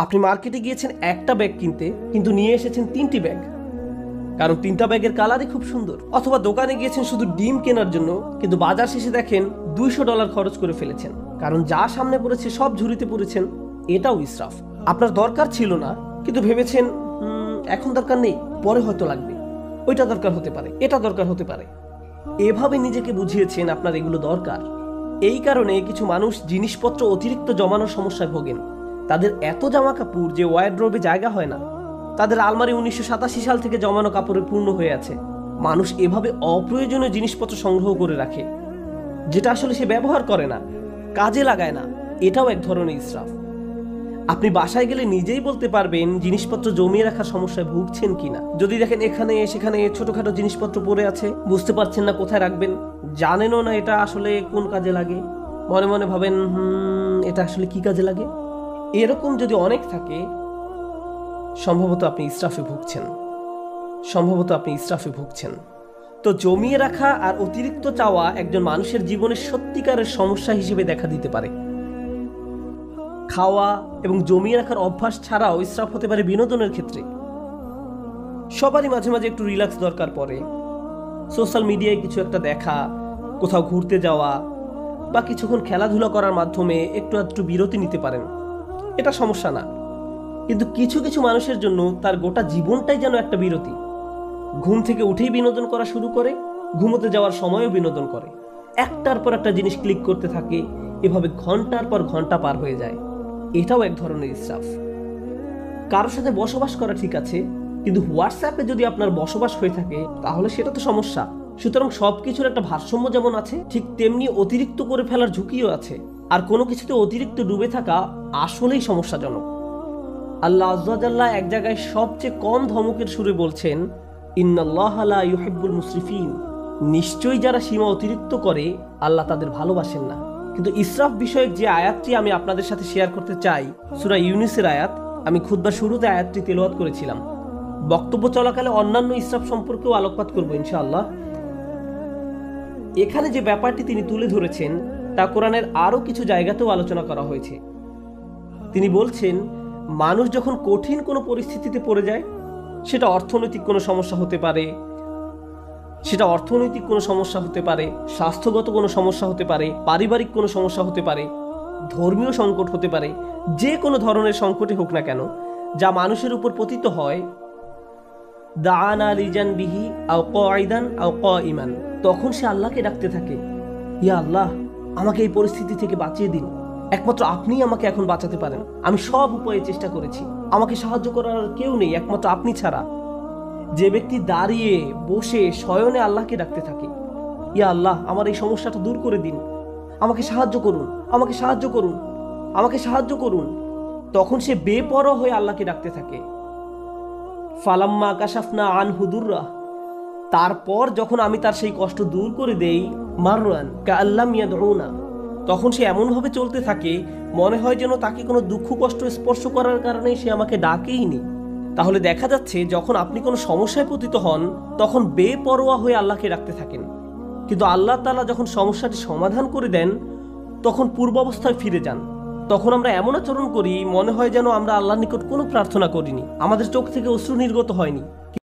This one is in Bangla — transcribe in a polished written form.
আপনি মার্কেটে গিয়েছেন একটা ব্যাগ কিনতে, কিন্তু নিয়ে এসেছেন 3টি ব্যাগ, কারণ 3টা ব্যাগের কালারই খুব সুন্দর। অথবা দোকানে গিয়েছেন শুধু ডিম কেনার জন্য, কিন্তু বাজার শেষে দেখেন $200 খরচ করে ফেলেছেন, কারণ যা সামনে পড়েছে সব ঝুড়িতে পড়েছেন। এটাও ইসরাফ। আপনার দরকার ছিল না, কিন্তু ভেবেছেন এখন দরকার নেই, পরে হয়তো লাগবে। ওইটা দরকার হতে পারে, এটা দরকার হতে পারে। এভাবে নিজেকে বুঝিয়েছেন আপনার এগুলো দরকার। এই কারণে কিছু মানুষ জিনিসপত্র অতিরিক্ত জমানোর সমস্যায় ভোগেন। তাদের এত জামা কাপড় যে ওয়ারড্রোবে জায়গা হয় না। তাদের আলমারি 1987 সাল থেকে জমানো কাপড়ে পূর্ণ হয়ে আছে। মানুষ এভাবে অপ্রয়োজনীয় জিনিসপত্র সংগ্রহ করে রাখে, যেটা আসলে সে ব্যবহার করে না, কাজে লাগায় না। এটাও এক ধরনের ইসরাফ। আপনি বাসায় গেলে নিজেই বলতে পারবেন জিনিসপত্র জমিয়ে রাখার সমস্যায় ভুগছেন কিনা। যদি দেখেন এখানে সেখানে ছোটখাটো জিনিসপত্র পড়ে আছে, বুঝতে পারছেন না কোথায় রাখবেন, জানেনও না এটা আসলে কোন কাজে লাগে, মনে মনে ভাবেন এটা আসলে কি কাজে লাগে, এরকম যদি অনেক থাকে, সম্ভবত আপনি ইসরাফে ভুগছেন। তো জমিয়ে রাখা আর অতিরিক্ত চাওয়া একজন মানুষের জীবনের সত্যিকারের সমস্যা হিসেবে দেখা দিতে পারে। খাওয়া এবং জমিয়ে রাখার অভ্যাস ছাড়াও ইসরাফ হতে পারে বিনোদনের ক্ষেত্রে। সবারই মাঝে মাঝে একটু রিল্যাক্স দরকার পড়ে। সোশ্যাল মিডিয়ায় কিছু একটা দেখা, কোথাও ঘুরতে যাওয়া বা কিছুক্ষণ খেলাধুলা করার মাধ্যমে একটু বিরতি নিতে পারেন, এটা সমস্যা না। কিন্তু কিছু কিছু মানুষের জন্য তার গোটা জীবনটাই যেন একটা বিরতি। ঘুম থেকে উঠেই বিনোদন করা শুরু করে, ঘুমোতে যাওয়ার সময়ও বিনোদন করে, একটার পর একটা জিনিস ক্লিক করতে থাকে, এভাবে ঘন্টার পর ঘন্টা পার হয়ে যায়। এটাও এক ধরনের ইসরাফ। কারোর সাথে বসবাস করা ঠিক আছে, কিন্তু হোয়াটসঅ্যাপে যদি আপনার বসবাস হয়ে থাকে তাহলে সেটা তো সমস্যা। সুতরাং সবকিছুর একটা ভারসাম্য যেমন আছে, ঠিক তেমনি অতিরিক্ত করে ফেলার ঝুঁকিও আছে। আর কোনো কিছুতে অতিরিক্ত ডুবে থাকা আসলেই সমস্যাজনক। আল্লাহ আযজা জাল্লা এক জায়গায় সবচেয়ে কম ধমকের সুরে বলছেন, ইন্নাল্লাহা লা ইউহিব্বুল মুসরিফিন। নিশ্চয়ই যারা সীমা অতিরিক্ত করে আল্লাহ তাদের ভালোবাসেন না। কিন্তু ইসরাফ বিষয়ক যে আয়াতটি আমি আপনাদের সাথে শেয়ার করতে চাই, সূরা ইউনুসের আয়াত। আমি খুতবার শুরুতে আয়াতটি তেলাওয়াত করেছিলাম। বক্তব্য চলাকালে অন্যান্য ইসরাফ সম্পর্কেও আলোকপাত করব ইনশাআল্লাহ। এখানে যে ব্যাপারটি তিনি তুলে ধরেছেন তা কোরআনের আরও কিছু জায়গাতেও আলোচনা করা হয়েছে। তিনি বলছেন, মানুষ যখন কঠিন কোনো পরিস্থিতিতে পড়ে যায়, সেটা অর্থনৈতিক কোনো সমস্যা হতে পারে, স্বাস্থ্যগত কোনো সমস্যা হতে পারে, পারিবারিক কোনো সমস্যা হতে পারে, ধর্মীয় সংকট হতে পারে, যে কোনো ধরনের সংকটই হোক না কেন, যা মানুষের উপর পতিত হয়, দাআনা লিজানবিহি আও কাঈদান আও কাঈমান, তখন সে আল্লাহকে ডাকতে থাকে, ইয়া আল্লাহ, আমাকে এই পরিস্থিতি থেকে বাঁচিয়ে দিন। একমাত্র আপনিই আমাকে এখন বাঁচাতে পারেন। আমি সব উপায়ে চেষ্টা করেছি, আমাকে সাহায্য করার কেউ নেই একমাত্র আপনি ছাড়া। যে ব্যক্তি দাঁড়িয়ে বসে শয়নে আল্লাহকে ডাকতে থাকে, ইয়া আল্লাহ, আমার এই সমস্যাটা দূর করে দিন, আমাকে সাহায্য করুন, আমাকে সাহায্য করুন, আমাকে সাহায্য করুন, তখন সে বেপরোয়া হয়ে আল্লাহকে ডাকতে থাকে। ফালাম্মা কাশাফনা আনহু দুররাহ, তারপর যখন আমি তার সেই কষ্ট দূর করে দেই, মাররান কাআল্লাম ইয়াদউনা, তখন সে এমনভাবে চলতে থাকে মনে হয় যেন তাকে কোনো দুঃখ কষ্ট স্পর্শ করার কারণে সে আমাকে ডাকেইনি। তাহলে দেখা যাচ্ছে, যখন আপনি কোনো সমস্যায় পতিত হন তখন বেপরোয়া হয়ে আল্লাহকে ডাকতে থাকেন, কিন্তু আল্লাহ তাআলা যখন সমস্যাটি সমাধান করে দেন তখন পূর্বাবস্থায় ফিরে যান। তখন আমরা এমন আচরণ করি মনে হয় যেন আমরা আল্লাহর নিকট কোনো প্রার্থনা করিনি, আমাদের চোখ থেকে অশ্রু নির্গত হয়নি।